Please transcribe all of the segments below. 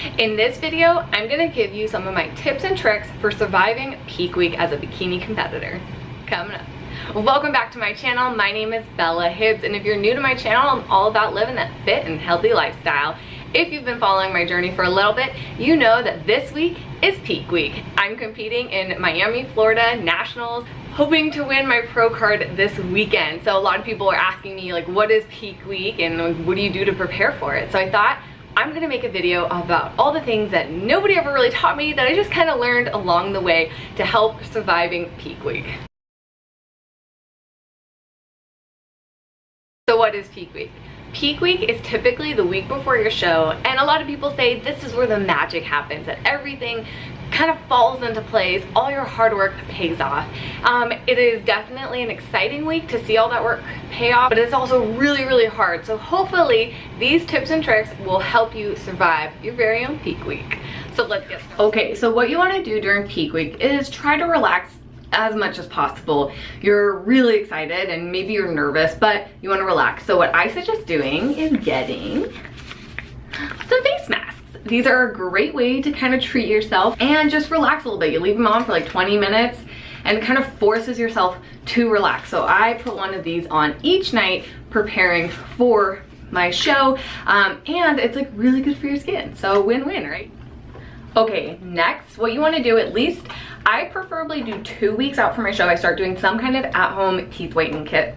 In this video, I'm gonna give you some of my tips and tricks for surviving peak week as a bikini competitor. Coming up. Welcome back to my channel. My name is Bella Hibbs, and if you're new to my channel, I'm all about living that fit and healthy lifestyle. If you've been following my journey for a little bit, you know that this week is peak week. I'm competing in Miami, Florida Nationals, hoping to win my pro card this weekend. So a lot of people are asking me, like, what is peak week and what do you do to prepare for it? So I thought I'm gonna make a video about all the things that nobody ever really taught me that I just kind of learned along the way to help surviving peak week. So what is peak week? Peak week is typically the week before your show, and a lot of people say this is where the magic happens, that everything kind of falls into place, all your hard work pays off. It is definitely an exciting week to see all that work pay off, but it's also really, really hard. So hopefully these tips and tricks will help you survive your very own peak week. So let's get started. Okay, so what you want to do during peak week is try to relax as much as possible. You're really excited and maybe you're nervous, but you want to relax. So what I suggest doing is getting some face masks. These are a great way to kind of treat yourself and just relax a little bit. You leave them on for like 20 minutes and it kind of forces yourself to relax. So I put one of these on each night preparing for my show, and it's like really good for your skin. So win-win, right? Okay, next, what you want to do, at least I preferably do 2 weeks out from my show, I start doing some kind of at-home teeth whitening kit.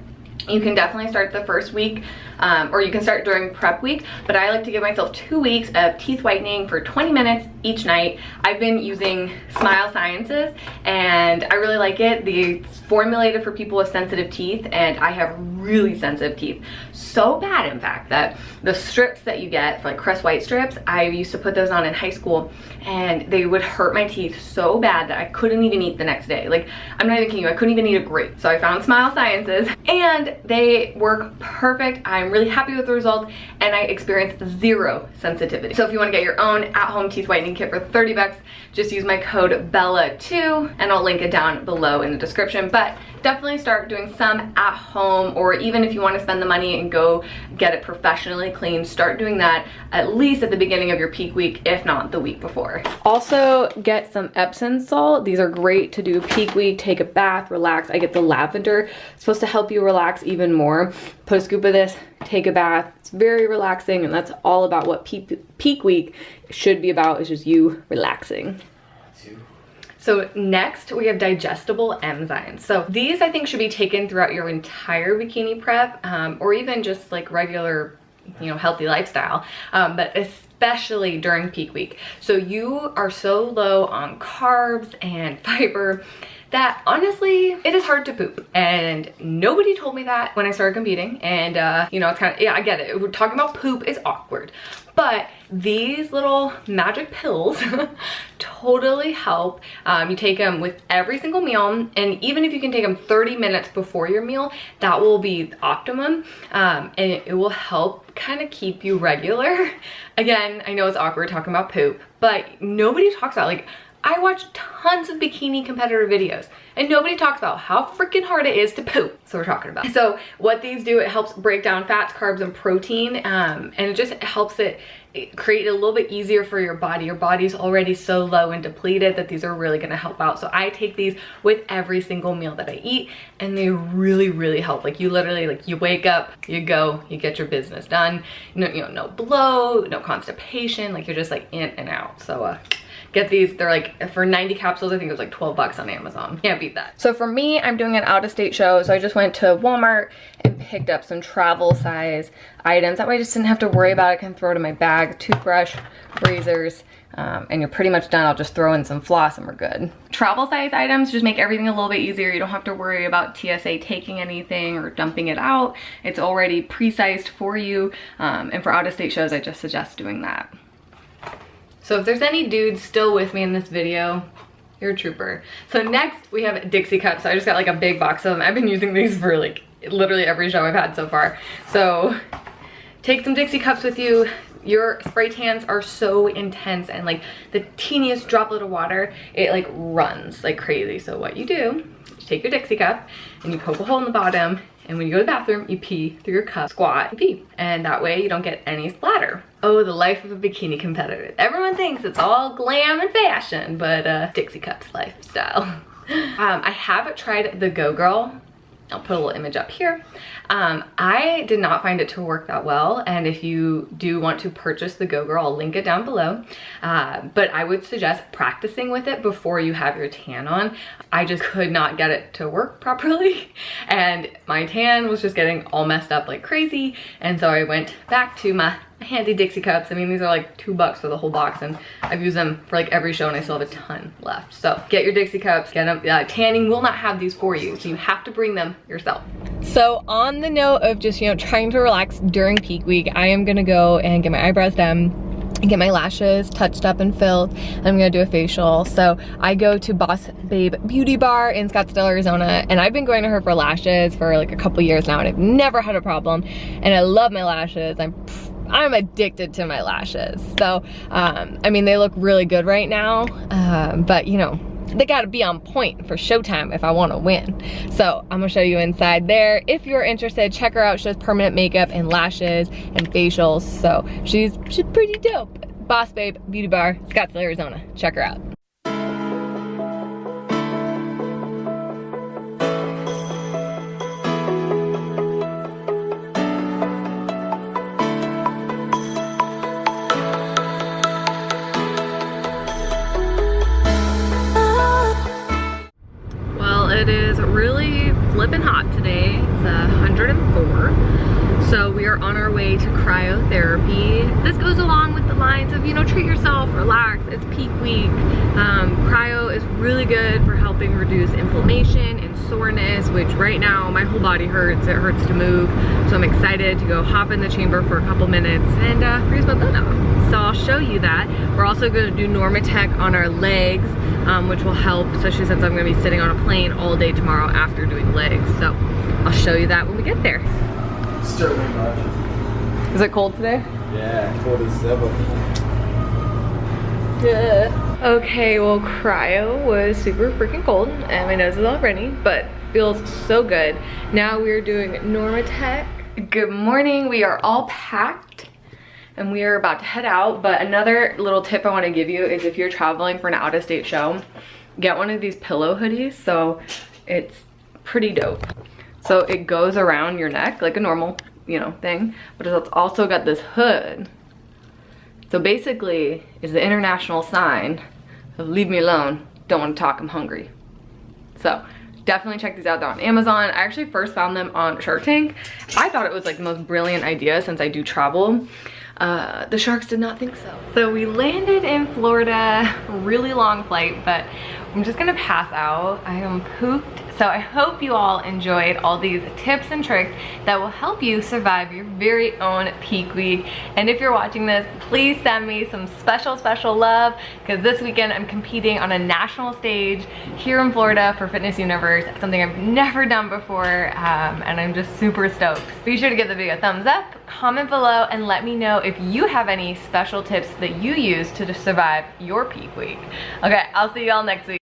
You can definitely start the first week, or you can start during prep week, but I like to give myself 2 weeks of teeth whitening for 20 minutes each night. I've been using Smile Sciences and I really like it. It's formulated for people with sensitive teeth, and I have really sensitive teeth. So bad, in fact, that the strips that you get for like Crest White strips, I used to put those on in high school and they would hurt my teeth so bad that I couldn't even eat the next day. Like, I'm not even kidding you, I couldn't even eat a grape. So I found Smile Sciences and they work perfect. I'm really happy with the results and I experienced zero sensitivity. So if you want to get your own at-home teeth whitening kit for 30 bucks, just use my code BELLA2 and I'll link it down below in the description. But definitely start doing some at home, or even if you want to spend the money and go get it professionally cleaned, start doing that at least at the beginning of your peak week, if not the week before. Also get some Epsom salt. These are great to do peak week, take a bath, relax. I get the lavender, it's supposed to help you relax even more. Put a scoop of this, take a bath. It's very relaxing, and that's all about what peak week should be about, is just you relaxing. So next we have digestible enzymes. So these I think should be taken throughout your entire bikini prep, or even just like regular, you know, healthy lifestyle, but especially during peak week. So you are so low on carbs and fiber that honestly it is hard to poop, and nobody told me that when I started competing. And you know, it's kind of, yeah, I get it, we're talking about poop is awkward, but these little magic pills totally help. You take them with every single meal, and even if you can take them 30 minutes before your meal, that will be optimum, and it will help kind of keep you regular. Again, I know it's awkward talking about poop, but nobody talks about, like, I watch tons of bikini competitor videos and nobody talks about how freaking hard it is to poop. So we're talking about. So what these do, it helps break down fats, carbs, and protein, and it just helps it create a little bit easier for your body. Your body's already so low and depleted that these are really gonna help out. So I take these with every single meal that I eat, and they really, really help. Like, you literally, like, you wake up, you go, you get your business done. No, you know, no bloat, no constipation. Like, you're just like in and out. So get these. They're like, for 90 capsules, I think it was like 12 bucks on Amazon. Can't beat that. So for me, I'm doing an out-of-state show, so I just went to Walmart and picked up some travel size items. That way I just didn't have to worry about it. I can throw it in my bag, toothbrush, razors, and you're pretty much done. I'll just throw in some floss and we're good. Travel size items just make everything a little bit easier. You don't have to worry about TSA taking anything or dumping it out. It's already pre-sized for you, and for out-of-state shows, I just suggest doing that. So if there's any dudes still with me in this video, you're a trooper. So next we have Dixie cups. So I just got like a big box of them. I've been using these for like literally every show I've had so far. So take some Dixie cups with you. Your spray tans are so intense, and like the teeniest droplet of water, it like runs like crazy. So what you do, you take your Dixie cup and you poke a hole in the bottom And when you go to the bathroom, you pee through your cup, squat, and pee. And that way you don't get any splatter. Oh, the life of a bikini competitor. Everyone thinks it's all glam and fashion, but Dixie Cups lifestyle. I have tried the Go Girl. I'll put a little image up here. I did not find it to work that well, and if you do want to purchase the Go Girl, I'll link it down below. But I would suggest practicing with it before you have your tan on. I just could not get it to work properly, and my tan was just getting all messed up like crazy, and so I went back to my handy Dixie Cups. I mean, these are like $2 for the whole box, and I've used them for like every show, and I still have a ton left. So get your Dixie Cups, get them. Tanning will not have these for you, so you have to bring them yourself. So on the note of just, you know, trying to relax during peak week, I am gonna go and get my eyebrows done and get my lashes touched up and filled, and I'm gonna do a facial. So I go to Boss Babe Beauty Bar in Scottsdale, Arizona, and I've been going to her for lashes for like a couple years now, and I've never had a problem, and I love my lashes. I'm addicted to my lashes. So I mean, they look really good right now, but you know, they gotta be on point for showtime if I wanna win. So I'm gonna show you inside there. If you're interested, check her out. She does permanent makeup and lashes and facials. So she's pretty dope. Boss Babe Beauty Bar, Scottsdale, Arizona. Check her out. It is really flippin' hot today. It's 104. So we are on our way to cryotherapy. This goes along with the lines of, you know, treat yourself, relax, it's peak week. Cryo is really good for helping reduce inflammation and soreness, which right now my whole body hurts. It hurts to move. So I'm excited to go hop in the chamber for a couple minutes and freeze my butt off. So I'll show you that. We're also going to do Normatec on our legs, which will help, especially since I'm going to be sitting on a plane all day tomorrow after doing legs. So I'll show you that when we get there. Certainly much. Is it cold today? Yeah, cold as ever. Yeah. Okay, well, cryo was super freaking cold and my nose is all runny, but feels so good. Now we're doing Normatec. Good morning. We are all packed and we are about to head out. But another little tip I want to give you is if you're traveling for an out-of-state show, get one of these pillow hoodies. So it's pretty dope. So it goes around your neck like a normal, you know, thing, but it's also got this hood. So basically it's the international sign of leave me alone, don't want to talk, I'm hungry. So definitely check these out. They're on Amazon. I actually first found them on Shark Tank. I thought it was like the most brilliant idea since I do travel. The sharks did not think so. So we landed in Florida, really long flight, but I'm just gonna pass out. I am pooped. So I hope you all enjoyed all these tips and tricks that will help you survive your very own peak week. And if you're watching this, please send me some special love, because this weekend I'm competing on a national stage here in Florida for Fitness Universe, something I've never done before, and I'm just super stoked. Be sure to give the video a thumbs up, comment below, and let me know if you have any special tips that you use to survive your peak week. Okay, I'll see y'all next week.